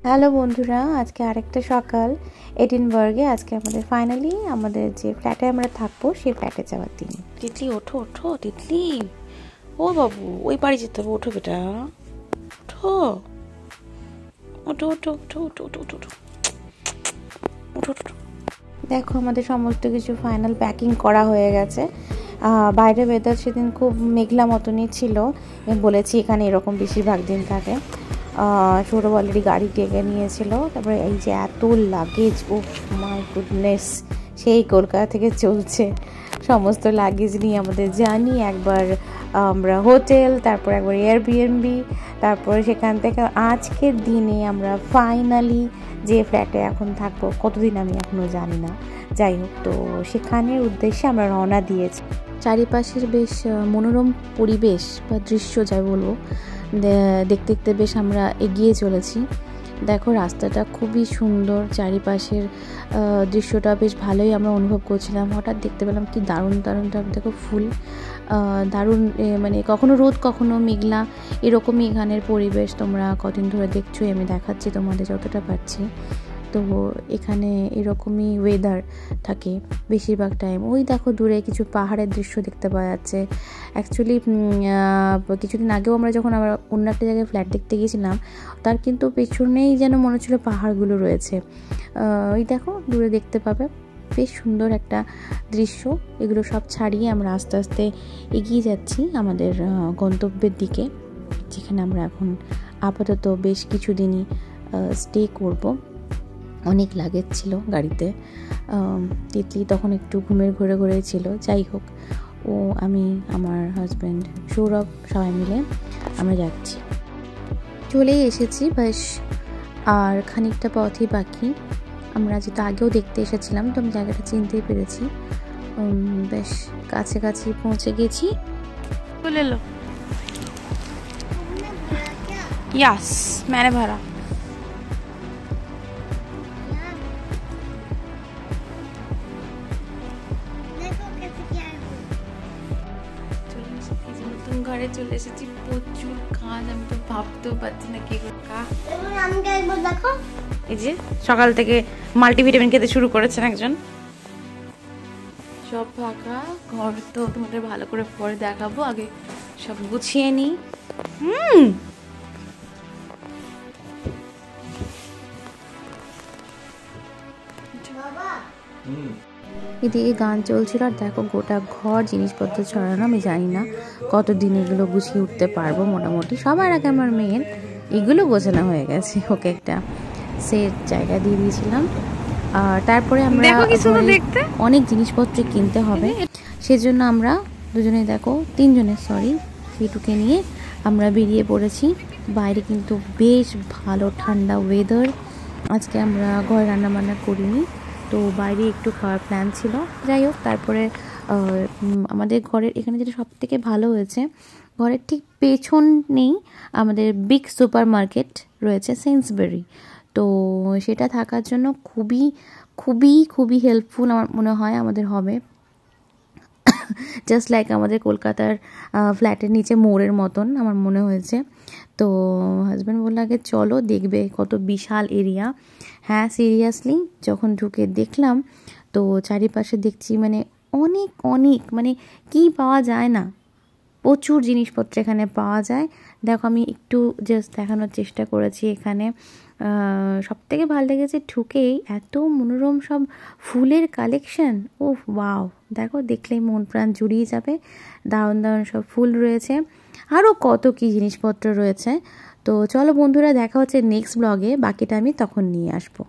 Hello বন্ধুরা, আজকে আরেকটা সকাল এডিনবার্গে। আজকে আমাদের ফাইনালি আমাদের যে ফ্ল্যাটে আমরা থাকবো সেই ফ্ল্যাটে যাওয়ার দিন। তিতলি ওঠো ওঠো তিতলি, ও বাবু ওই বাড়ি যেতে হবে, ওঠো বেটা ওঠো ওঠো ওঠো ওঠো ওঠো ওঠো ওঠো ওঠো ওঠো। দেখো আমাদের সমস্ত কিছু ফাইনাল প্যাকিং করা হয়ে গেছে। বাইরে ওয়েদার সেদিন খুব মেঘলা মতনই ছিল। বলেছি এখানে এরকম বেশিরভাগ দিন থাকে। সৌরভ অলরেডি গাড়ি ডেকে নিয়েছিল। তারপরে এই যে এত লাগেজ, ও মাই গুডনেস, সেই কলকাতা থেকে চলছে সমস্ত লাগেজ নিয়ে আমাদের জার্নি। একবার আমরা হোটেল, তারপর একবার এয়ারবিএনবি, তারপরে সেখান থেকে আজকের দিনে আমরা ফাইনালি যে ফ্ল্যাটে এখন থাকবো, কতদিন আমি এখনও জানি না। যাই হোক, তো সেখানের উদ্দেশ্যে আমরা রওনা দিয়েছি। চারিপাশের বেশ মনোরম পরিবেশ বা দৃশ্য যাই বলবো, দেখতে দেখতে বেশ আমরা এগিয়ে চলেছি। দেখো রাস্তাটা খুবই সুন্দর, চারিপাশের দৃশ্যটা বেশ ভালোই আমরা অনুভব করছিলাম। হঠাৎ দেখতে পেলাম কি দারুণ দারুণ, দেখো ফুল, দারুণ, মানে কখনো রোদ কখনো মেঘলা, এরকমই এখানের পরিবেশ। তোমরা কদিন ধরে দেখছোই, আমি দেখাচ্ছি তোমাদের যতটা পারছি। তো এখানে এরকমই ওয়েদার থাকে বেশিরভাগ টাইম। ওই দেখো দূরে কিছু পাহাড়ের দৃশ্য দেখতে পাওয়া যাচ্ছে। অ্যাকচুয়ালি কিছুদিন আগেও আমরা যখন অন্য একটা জায়গায় ফ্ল্যাট দেখতে গিয়েছিলাম, তার কিন্তু পেছনেই যেন মনে হচ্ছিলো পাহাড়গুলো রয়েছে। ওই দেখো দূরে দেখতে পাবে, বেশ সুন্দর একটা দৃশ্য। এগুলো সব ছাড়িয়ে আমরা আস্তে আস্তে এগিয়ে যাচ্ছি আমাদের গন্তব্যের দিকে, যেখানে আমরা এখন আপাতত বেশ কিছুদিনই স্টে করব। অনেক লাগেজ ছিল গাড়িতে। তিতলি তখন একটু ঘুমের ঘোরে ঘোরে ছিল। যাই হোক, ও আমি আমার হাজব্যান্ড সৌরভ সবাই মিলে আমরা যাচ্ছি। চলেই এসেছি বেশ, আর খানিকটা পথই বাকি। আমরা যেটা আগেও দেখতে এসেছিলাম, তো আমি জায়গাটা চিনতেই পেরেছি। বেশ কাছাকাছি পৌঁছে গেছি। ले लो, यस मैंने भरा। নতুন ঘরে চলে এসেছি, প্রচুর কাজ, আমি তো ভাবতেও পারছি না কি করবো। দেখো এই যে সকাল থেকে মাল্টিভিটামিন খেতে শুরু করেছেন একজন। সব ফাঁকা ঘর, তো তোমাদের ভালো করে পরে দেখাবো, আগে সব গুছিয়ে নিই। এদিকে গান চলছিল, আর দেখো গোটা ঘর জিনিসপত্র ছড়ানো। আমি জানি না কতদিন এগুলো গুছিয়ে উঠতে পারবো। মোটামুটি সবার আগে আমার মেয়ের এগুলো গোছানো হয়ে গেছে, ওকে একটা সেট জায়গা দিয়ে দিয়েছিলাম। আর তারপরে আমরা অনেক জিনিসপত্র কিনতে হবে, সেজন্য আমরা দুজনে, দেখো তিনজনে ফিটুকে নিয়ে আমরা বেরিয়ে পড়েছি। বাইরে কিন্তু বেশ ভালো ঠান্ডা ওয়েদার। আজকে আমরা ঘরে রান্নাবান্না করিনি, তো বাইরে একটু খাওয়ার প্ল্যান ছিল। যাই হোক, তারপরে আমাদের ঘরের এখানে যেটা সব থেকে ভালো হয়েছে, ঘরের ঠিক পেছন নেই আমাদের বিগ সুপার মার্কেট রয়েছে, সেন্সবেরি। তো সেটা থাকার জন্য খুবই খুবই খুবই হেল্পফুল আমার মনে হয় আমাদের হবে। জাস্ট লাইক আমাদের কলকাতার ফ্ল্যাটের নিচে মোড়ের মতন আমার মনে হয়েছে। তো হাজব্যান্ড বললো আগে চলো, দেখবে কত বিশাল এরিয়া। হ্যাঁ, সিরিয়াসলি যখন ঢুকে দেখলাম, তো চারিপাশে দেখছি মানে অনেক অনেক, মানে কি পাওয়া যায় না, প্রচুর জিনিসপত্র এখানে পাওয়া যায়। দেখো আমি একটু জাস্ট দেখানোর চেষ্টা করেছি এখানে। সব থেকে ভালো লেগেছে ঢুকেই এত মনোরম সব ফুলের কালেকশন। ও ওয়াও, দেখো দেখলেই মন প্রাণ জুড়িয়ে যাবে। দারুণ দারুণ সব ফুল রয়েছে, আরও কত কি জিনিসপত্র রয়েছে। তো চলো বন্ধুরা, দেখা হচ্ছে নেক্সট ব্লগে, বাকিটা আমি তখন নিয়ে আসবো।